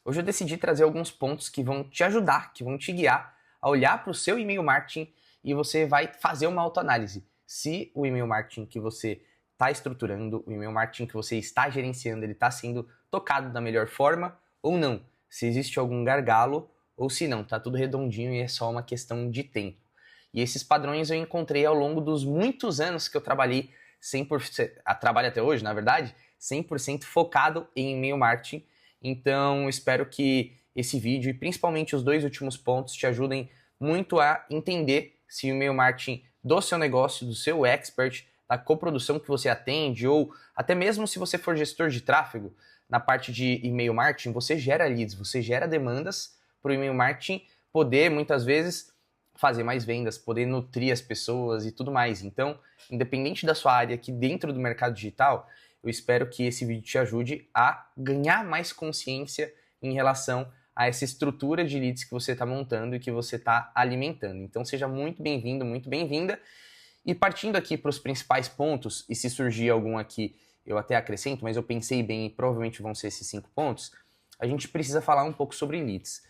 Hoje eu decidi trazer alguns pontos que vão te ajudar, que vão te guiar a olhar para o seu e-mail marketing e você vai fazer uma autoanálise. Se o e-mail marketing que você está estruturando, o e-mail marketing que você está gerenciando, ele está sendo tocado da melhor forma ou não. Se existe algum gargalo ou se não, está tudo redondinho e é só uma questão de tempo. E esses padrões eu encontrei ao longo dos muitos anos que eu trabalhei 100%, trabalho até hoje, na verdade, 100% focado em e-mail marketing. Então, espero que esse vídeo e principalmente os dois últimos pontos te ajudem muito a entender se o e-mail marketing do seu negócio, do seu expert, da coprodução que você atende, ou até mesmo se você for gestor de tráfego, na parte de e-mail marketing, você gera leads, você gera demandas para o e-mail marketing poder, muitas vezes, fazer mais vendas, poder nutrir as pessoas e tudo mais. Então, independente da sua área aqui dentro do mercado digital, eu espero que esse vídeo te ajude a ganhar mais consciência em relação a essa estrutura de leads que você está montando e que você está alimentando. Então, seja muito bem-vindo, muito bem-vinda. E partindo aqui para os principais pontos, e se surgir algum aqui, eu até acrescento, mas eu pensei bem e provavelmente vão ser esses 5 pontos, a gente precisa falar um pouco sobre leads.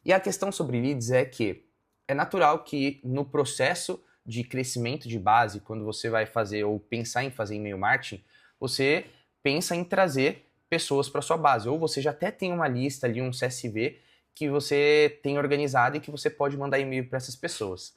E a questão sobre leads é que é natural que no processo de crescimento de base, quando você vai fazer ou pensar em fazer e-mail marketing, você pensa em trazer pessoas para sua base, ou você já até tem uma lista ali, um CSV, que você tem organizado e que você pode mandar e-mail para essas pessoas.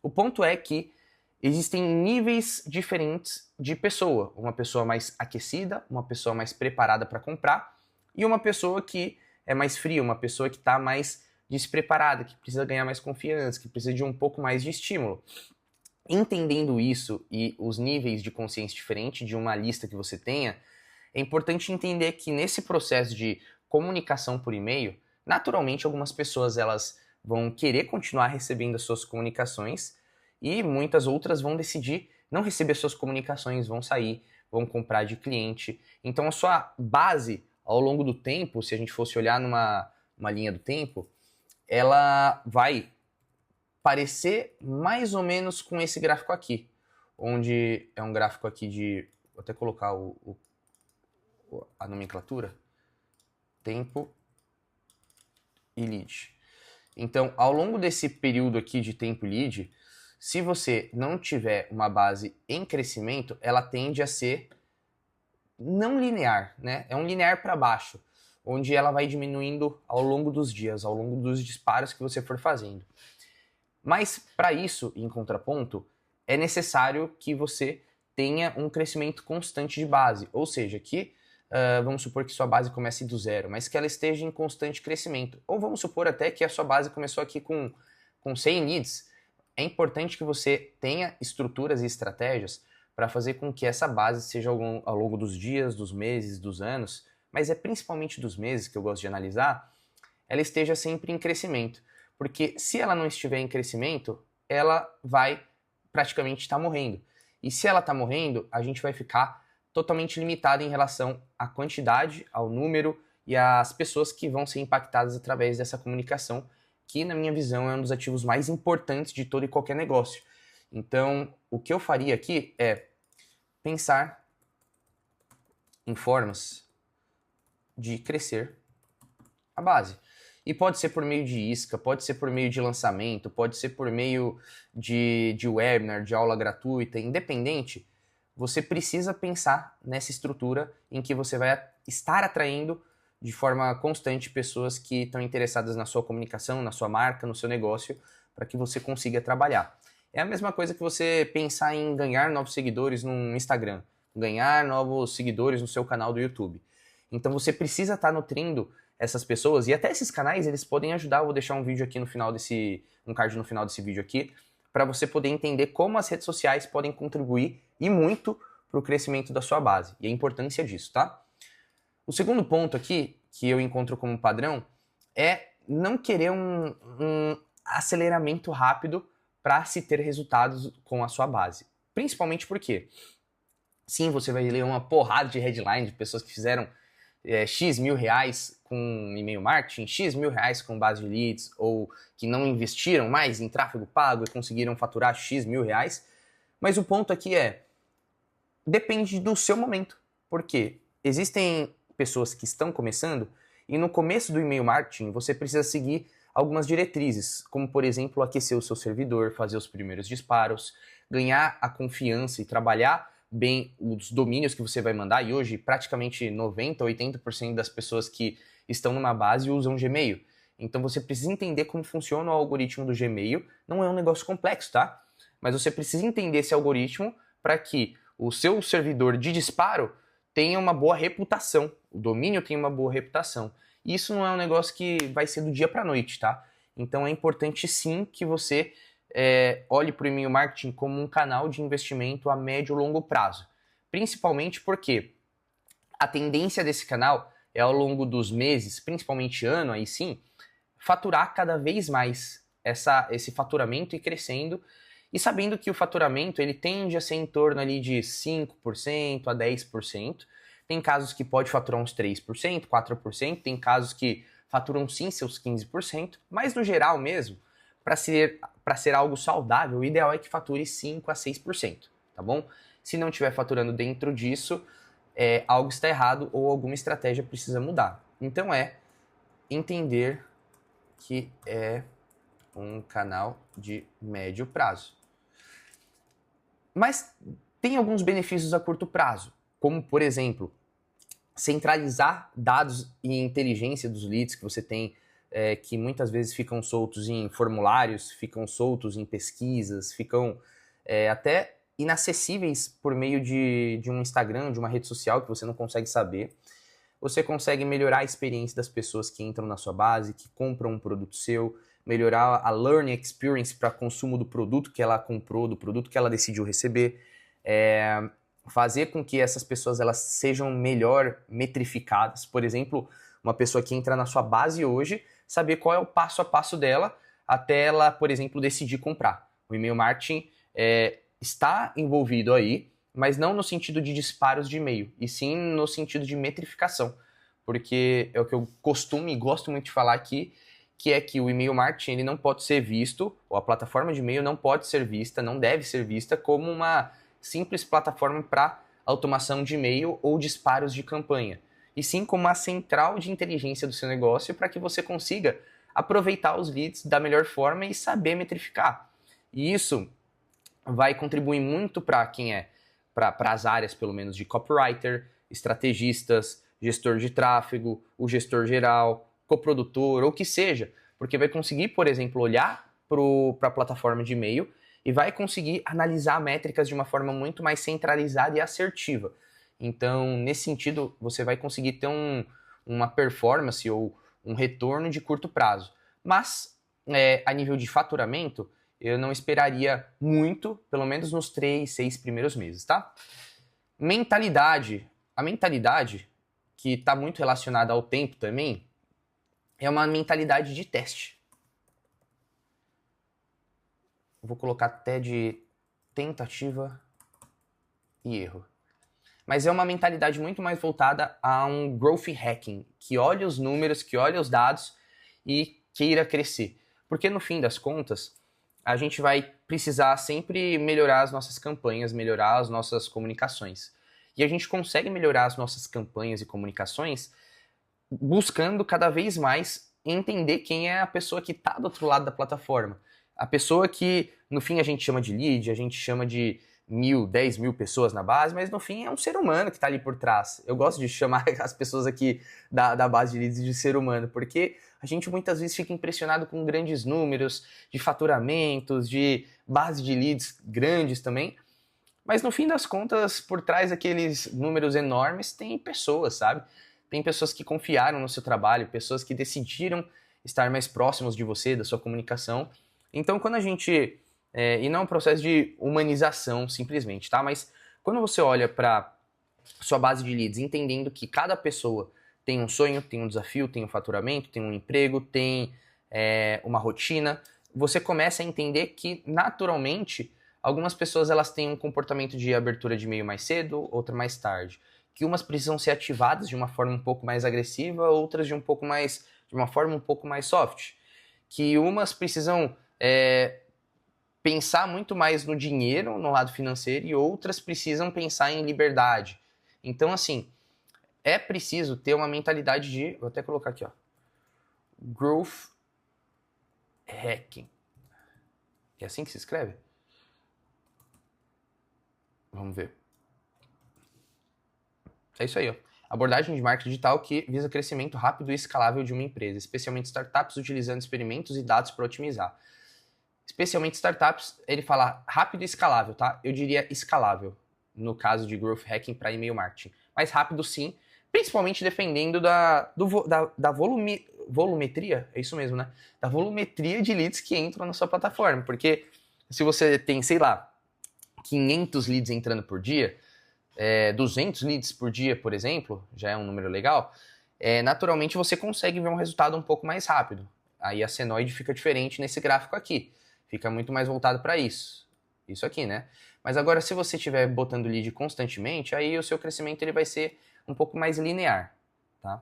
O ponto é que existem níveis diferentes de pessoa, uma pessoa mais aquecida, uma pessoa mais preparada para comprar, e uma pessoa que é mais fria, uma pessoa que está mais despreparada, que precisa ganhar mais confiança, que precisa de um pouco mais de estímulo. Entendendo isso e os níveis de consciência diferentes de uma lista que você tenha, é importante entender que nesse processo de comunicação por e-mail, naturalmente algumas pessoas elas vão querer continuar recebendo as suas comunicações e muitas outras vão decidir não receber suas comunicações, vão sair, vão comprar de cliente. Então a sua base ao longo do tempo, se a gente fosse olhar numa linha do tempo, ela vai parecer mais ou menos com esse gráfico aqui, onde é um gráfico aqui de, vou até colocar a nomenclatura, tempo e lead. Então, ao longo desse período aqui de tempo e lead, se você não tiver uma base em crescimento, ela tende a ser não linear, né? É um linear para baixo, onde ela vai diminuindo ao longo dos dias, ao longo dos disparos que você for fazendo. Mas, para isso, em contraponto, é necessário que você tenha um crescimento constante de base, ou seja, que vamos supor que sua base comece do zero, mas que ela esteja em constante crescimento. Ou vamos supor até que a sua base começou aqui com 100 leads. É importante que você tenha estruturas e estratégias para fazer com que essa base seja ao longo dos dias, dos meses, dos anos, mas é principalmente dos meses que eu gosto de analisar, ela esteja sempre em crescimento. Porque se ela não estiver em crescimento, ela vai praticamente estar morrendo. E se ela está morrendo, a gente vai ficar totalmente limitado em relação à quantidade, ao número e às pessoas que vão ser impactadas através dessa comunicação, que na minha visão é um dos ativos mais importantes de todo e qualquer negócio. Então, o que eu faria aqui é pensar em formas de crescer a base. E pode ser por meio de isca, pode ser por meio de lançamento, pode ser por meio de webinar, de aula gratuita, independente, você precisa pensar nessa estrutura em que você vai estar atraindo de forma constante pessoas que estão interessadas na sua comunicação, na sua marca, no seu negócio, para que você consiga trabalhar. É a mesma coisa que você pensar em ganhar novos seguidores no Instagram, ganhar novos seguidores no seu canal do YouTube. Então você precisa estar nutrindo essas pessoas, e até esses canais eles podem ajudar. Eu vou deixar um vídeo aqui no final um card no final desse vídeo aqui, para você poder entender como as redes sociais podem contribuir e muito para o crescimento da sua base e a importância disso, tá? O segundo ponto aqui, que eu encontro como padrão, é não querer um aceleramento rápido para se ter resultados com a sua base. Principalmente porque, sim, você vai ler uma porrada de headline de pessoas que fizeram X mil reais com e-mail marketing, X mil reais com base de leads, ou que não investiram mais em tráfego pago e conseguiram faturar X mil reais. Mas o ponto aqui depende do seu momento, porque existem pessoas que estão começando E no começo do e-mail marketing, você precisa seguir algumas diretrizes, como, por exemplo, aquecer o seu servidor, fazer os primeiros disparos, ganhar a confiança e trabalhar bem os domínios que você vai mandar. E hoje, praticamente 90%, 80% das pessoas que estão numa base usam Gmail. Então, você precisa entender como funciona o algoritmo do Gmail. Não é um negócio complexo, tá? Mas você precisa entender esse algoritmo para que o seu servidor de disparo tenha uma boa reputação, o domínio tenha uma boa reputação. E isso não é um negócio que vai ser do dia para a noite, tá? Então é importante sim que você olhe para o e-mail marketing como um canal de investimento a médio e longo prazo. Principalmente porque a tendência desse canal é ao longo dos meses, principalmente ano, aí sim, faturar cada vez mais esse faturamento e crescendo, e sabendo que o faturamento ele tende a ser em torno ali de 5% a 10%. Tem casos que pode faturar uns 3%, 4%, tem casos que faturam sim seus 15%, mas no geral mesmo, para ser algo saudável, o ideal é que fature 5% a 6%, tá bom? Se não estiver faturando dentro disso, algo está errado ou alguma estratégia precisa mudar. Então entender que é um canal de médio prazo. Mas tem alguns benefícios a curto prazo, como, por exemplo, centralizar dados e inteligência dos leads que você tem, que muitas vezes ficam soltos em formulários, ficam soltos em pesquisas, ficam até inacessíveis por meio de um Instagram, de uma rede social que você não consegue saber. Você consegue melhorar a experiência das pessoas que entram na sua base, que compram um produto seu, melhorar a learning experience para consumo do produto que ela comprou, do produto que ela decidiu receber, fazer com que essas pessoas elas sejam melhor metrificadas. Por exemplo, uma pessoa que entra na sua base hoje, saber qual é o passo a passo dela até ela, por exemplo, decidir comprar. O e-mail marketing está envolvido aí, mas não no sentido de disparos de e-mail, e sim no sentido de metrificação, porque é o que eu costumo e gosto muito de falar aqui, que é que o e-mail marketing ele não pode ser visto, ou a plataforma de e-mail não pode ser vista, não deve ser vista como uma simples plataforma para automação de e-mail ou disparos de campanha, e sim como uma central de inteligência do seu negócio para que você consiga aproveitar os leads da melhor forma e saber metrificar. E isso vai contribuir muito para para as áreas, pelo menos, de copywriter, estrategistas, gestor de tráfego, o gestor geral, coprodutor, ou o que seja, porque vai conseguir, por exemplo, olhar para a plataforma de e-mail e vai conseguir analisar métricas de uma forma muito mais centralizada e assertiva. Então, nesse sentido, você vai conseguir ter uma performance ou um retorno de curto prazo. Mas, a nível de faturamento, eu não esperaria muito, pelo menos nos 3, 6 primeiros meses, tá? Mentalidade. A mentalidade, que está muito relacionada ao tempo também, é uma mentalidade de teste. Vou colocar até de tentativa e erro. Mas é uma mentalidade muito mais voltada a um growth hacking, que olha os números, que olha os dados e queira crescer. Porque no fim das contas, a gente vai precisar sempre melhorar as nossas campanhas, melhorar as nossas comunicações. E a gente consegue melhorar as nossas campanhas e comunicações buscando cada vez mais entender quem é a pessoa que está do outro lado da plataforma. A pessoa que, no fim, a gente chama de lead, a gente chama de 1.000, 10.000 pessoas na base, mas no fim é um ser humano que está ali por trás. Eu gosto de chamar as pessoas aqui da base de leads de ser humano, porque a gente muitas vezes fica impressionado com grandes números de faturamentos, de base de leads grandes também, mas no fim das contas, por trás daqueles números enormes, tem pessoas, sabe? Tem pessoas que confiaram no seu trabalho, pessoas que decidiram estar mais próximos de você, da sua comunicação. Então, quando a gente... e não é um processo de humanização, simplesmente, tá? Mas quando você olha para sua base de leads, entendendo que cada pessoa tem um sonho, tem um desafio, tem um faturamento, tem um emprego, tem uma rotina, você começa a entender que, naturalmente, algumas pessoas elas têm um comportamento de abertura de e-mail mais cedo, outra mais tarde. Que umas precisam ser ativadas de uma forma um pouco mais agressiva, outras de uma forma um pouco mais soft. Que umas precisam pensar muito mais no dinheiro, no lado financeiro, e outras precisam pensar em liberdade. Então, assim, é preciso ter uma mentalidade de, vou até colocar aqui, ó, growth hacking. É assim que se escreve? Vamos ver. É isso aí, ó. Abordagem de marketing digital que visa crescimento rápido e escalável de uma empresa, especialmente startups utilizando experimentos e dados para otimizar. Especialmente startups, ele fala rápido e escalável, tá? Eu diria escalável, no caso de growth hacking para e-mail marketing. Mas rápido sim, principalmente dependendo da volumetria, é isso mesmo, né? Da volumetria de leads que entram na sua plataforma. Porque se você tem, sei lá, 500 leads entrando por dia, 200 leads por dia, por exemplo, já é um número legal, naturalmente você consegue ver um resultado um pouco mais rápido. Aí a senoide fica diferente nesse gráfico aqui. Fica muito mais voltado para isso. Isso aqui, né? Mas agora, se você estiver botando lead constantemente, aí o seu crescimento ele vai ser um pouco mais linear, tá?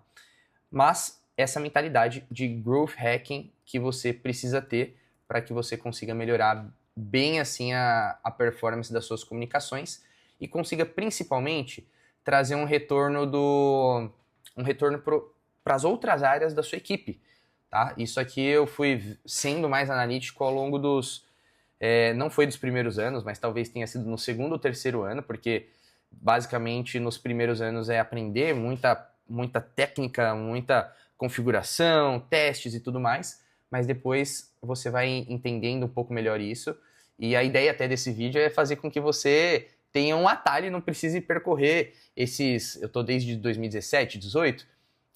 Mas essa mentalidade de growth hacking que você precisa ter para que você consiga melhorar bem assim a performance das suas comunicações e consiga principalmente trazer um retorno para as outras áreas da sua equipe. Tá? Isso aqui eu fui sendo mais analítico ao longo dos... não foi dos primeiros anos, mas talvez tenha sido no segundo ou terceiro ano, porque basicamente nos primeiros anos é aprender muita técnica, muita configuração, testes e tudo mais, mas depois você vai entendendo um pouco melhor isso, e a ideia até desse vídeo é fazer com que você tenha um atalho e não precise percorrer esses... Eu estou desde 2017, 2018,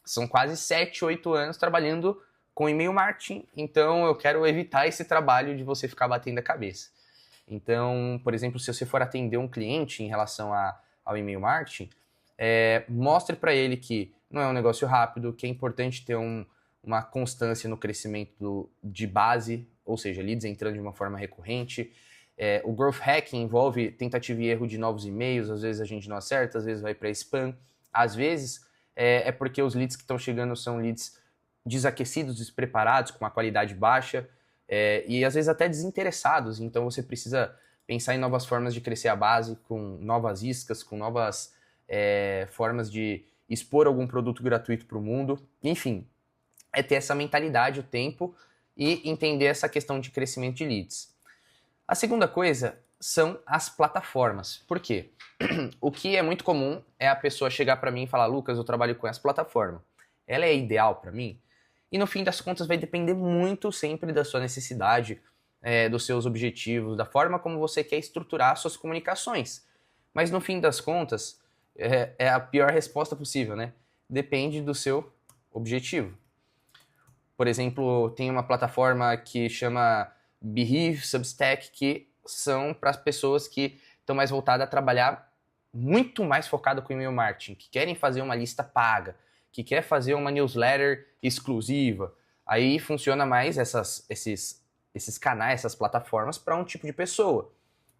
são quase 7, 8 anos trabalhando com e-mail marketing, então eu quero evitar esse trabalho de você ficar batendo a cabeça. Então, por exemplo, se você for atender um cliente em relação ao e-mail marketing, mostre para ele que não é um negócio rápido, que é importante ter uma constância no crescimento de base, ou seja, leads entrando de uma forma recorrente. O growth hacking envolve tentativa e erro de novos e-mails, às vezes a gente não acerta, às vezes vai para spam, às vezes é porque os leads que estão chegando são leads desaquecidos, despreparados, com uma qualidade baixa, e às vezes até desinteressados, então você precisa pensar em novas formas de crescer a base, com novas iscas, com novas formas de expor algum produto gratuito para o mundo, enfim, é ter essa mentalidade, o tempo, e entender essa questão de crescimento de leads. A segunda coisa são as plataformas. Por quê? O que é muito comum é a pessoa chegar para mim e falar: Lucas, eu trabalho com essa plataforma. Ela é ideal para mim? E no fim das contas vai depender muito sempre da sua necessidade, dos seus objetivos, da forma como você quer estruturar suas comunicações. Mas no fim das contas, é a pior resposta possível, né? Depende do seu objetivo. Por exemplo, tem uma plataforma que chama Behave, Substack, que são para as pessoas que estão mais voltadas a trabalhar muito mais focado com e-mail marketing, que querem fazer uma lista paga, que quer fazer uma newsletter exclusiva. Aí funciona mais esses canais, essas plataformas para um tipo de pessoa.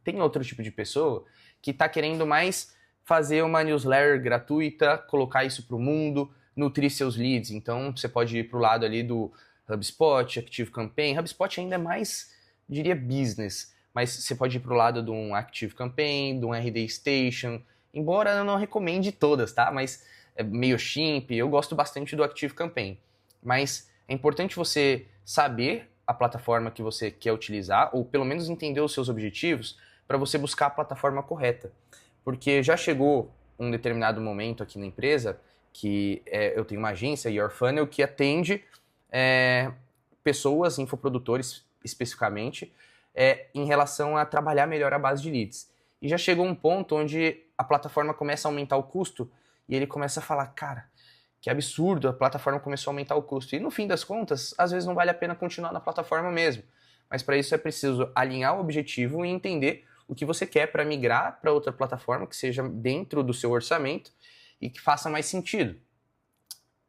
Tem outro tipo de pessoa que está querendo mais fazer uma newsletter gratuita, colocar isso para o mundo, nutrir seus leads. Então você pode ir para o lado ali do HubSpot, ActiveCampaign. HubSpot ainda é mais, diria, business, mas você pode ir para o lado de um ActiveCampaign, de um RD Station, embora eu não recomende todas, tá? Mas MailChimp, eu gosto bastante do ActiveCampaign. Mas é importante você saber a plataforma que você quer utilizar, ou pelo menos entender os seus objetivos, para você buscar a plataforma correta. Porque já chegou um determinado momento aqui na empresa que eu tenho uma agência, YourFunnel, que atende pessoas, infoprodutores especificamente, em relação a trabalhar melhor a base de leads. E já chegou um ponto onde a plataforma começa a aumentar o custo e ele começa a falar: cara, que absurdo, a plataforma começou a aumentar o custo. E no fim das contas, às vezes não vale a pena continuar na plataforma mesmo. Mas para isso é preciso alinhar o objetivo e entender o que você quer para migrar para outra plataforma que seja dentro do seu orçamento e que faça mais sentido.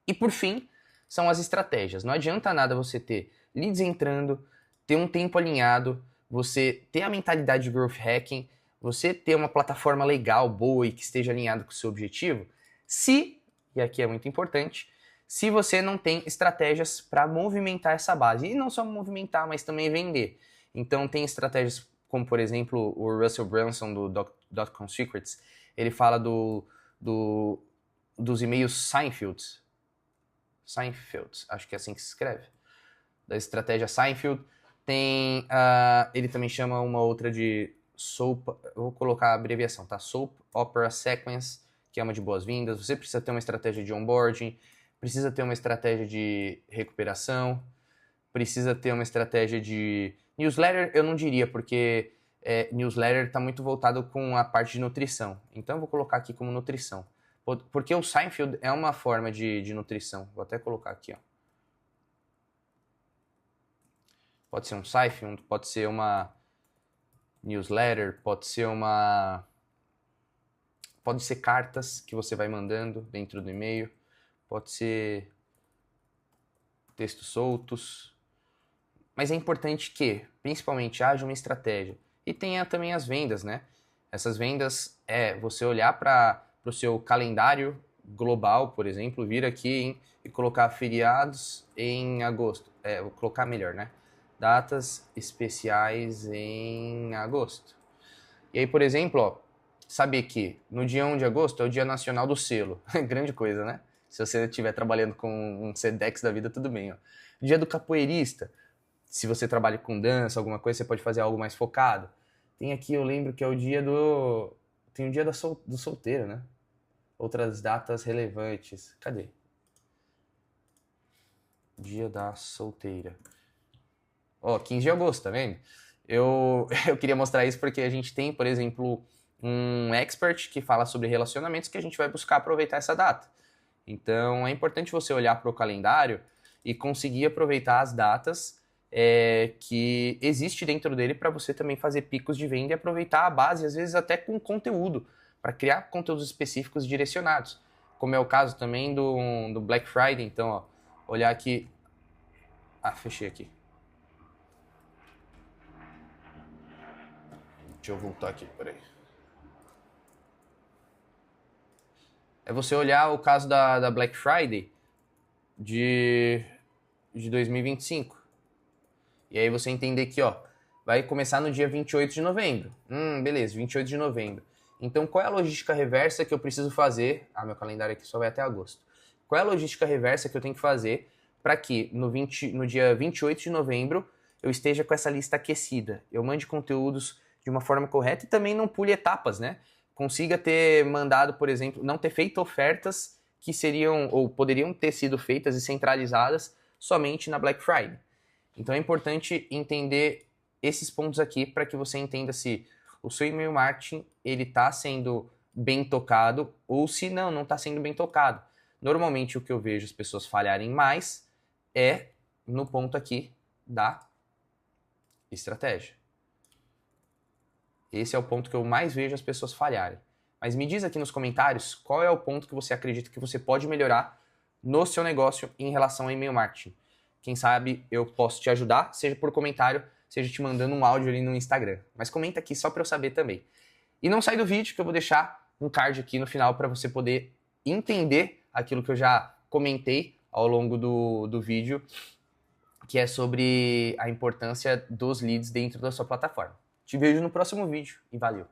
E por fim, são as estratégias. Não adianta nada você ter leads entrando, ter um tempo alinhado, você ter a mentalidade de growth hacking, você ter uma plataforma legal, boa e que esteja alinhada com o seu objetivo, se, e aqui é muito importante, se você não tem estratégias para movimentar essa base. E não só movimentar, mas também vender. Então tem estratégias como, por exemplo, o Russell Brunson do Dot-Com Secrets, ele fala do dos e-mails Seinfeld. Seinfeld, acho que é assim que se escreve. Da estratégia Seinfeld. Tem, ele também chama uma outra de Soap, eu vou colocar a abreviação, tá? Soap Opera Sequence, que é uma de boas-vindas. Você precisa ter uma estratégia de onboarding, precisa ter uma estratégia de recuperação, precisa ter uma estratégia de newsletter, eu não diria, porque newsletter está muito voltado com a parte de nutrição. Então eu vou colocar aqui como nutrição. Porque o Seinfeld é uma forma de nutrição. Vou até colocar aqui, ó. Pode ser um Seinfeld, pode ser uma newsletter, pode ser cartas que você vai mandando dentro do e-mail, pode ser textos soltos. Mas é importante que, principalmente, haja uma estratégia. E tenha também as vendas, né? Essas vendas é você olhar para o seu calendário global, por exemplo, vir aqui e colocar feriados em agosto. Vou colocar melhor, né? Datas especiais em agosto. E aí, por exemplo, ó, saber que no dia 1 de agosto é o Dia Nacional do Selo. Grande coisa, né? Se você estiver trabalhando com um Sedex da vida, tudo bem. Ó. Dia do capoeirista. Se você trabalha com dança, alguma coisa, você pode fazer algo mais focado. Tem aqui, eu lembro que é o dia do... Tem o dia do solteiro, né? Outras datas relevantes. Cadê? Dia da solteira. Ó, 15 de agosto, tá vendo? Eu queria mostrar isso porque a gente tem, por exemplo, um expert que fala sobre relacionamentos que a gente vai buscar aproveitar essa data. Então, é importante você olhar para o calendário e conseguir aproveitar as datas que existe dentro dele para você também fazer picos de venda e aproveitar a base, às vezes até com conteúdo, para criar conteúdos específicos direcionados. Como é o caso também do Black Friday. Então, ó, olhar aqui... fechei aqui. Deixa eu voltar aqui, peraí. É você olhar o caso da Black Friday de 2025. E aí você entender que, ó, vai começar no dia 28 de novembro. Beleza, 28 de novembro. Então, qual é a logística reversa que eu preciso fazer? Meu calendário aqui só vai até agosto. Qual é a logística reversa que eu tenho que fazer para que no dia 28 de novembro eu esteja com essa lista aquecida? Eu mande conteúdos de uma forma correta e também não pule etapas, né? Consiga ter mandado, por exemplo, não ter feito ofertas que seriam ou poderiam ter sido feitas e centralizadas somente na Black Friday. Então é importante entender esses pontos aqui para que você entenda se o seu e-mail marketing ele está sendo bem tocado ou se não está sendo bem tocado. Normalmente o que eu vejo as pessoas falharem mais é no ponto aqui da estratégia. Esse é o ponto que eu mais vejo as pessoas falharem. Mas me diz aqui nos comentários qual é o ponto que você acredita que você pode melhorar no seu negócio em relação ao e-mail marketing. Quem sabe eu posso te ajudar, seja por comentário, seja te mandando um áudio ali no Instagram. Mas comenta aqui só para eu saber também. E não sai do vídeo que eu vou deixar um card aqui no final para você poder entender aquilo que eu já comentei ao longo do vídeo, que é sobre a importância dos leads dentro da sua plataforma. Te vejo no próximo vídeo e valeu!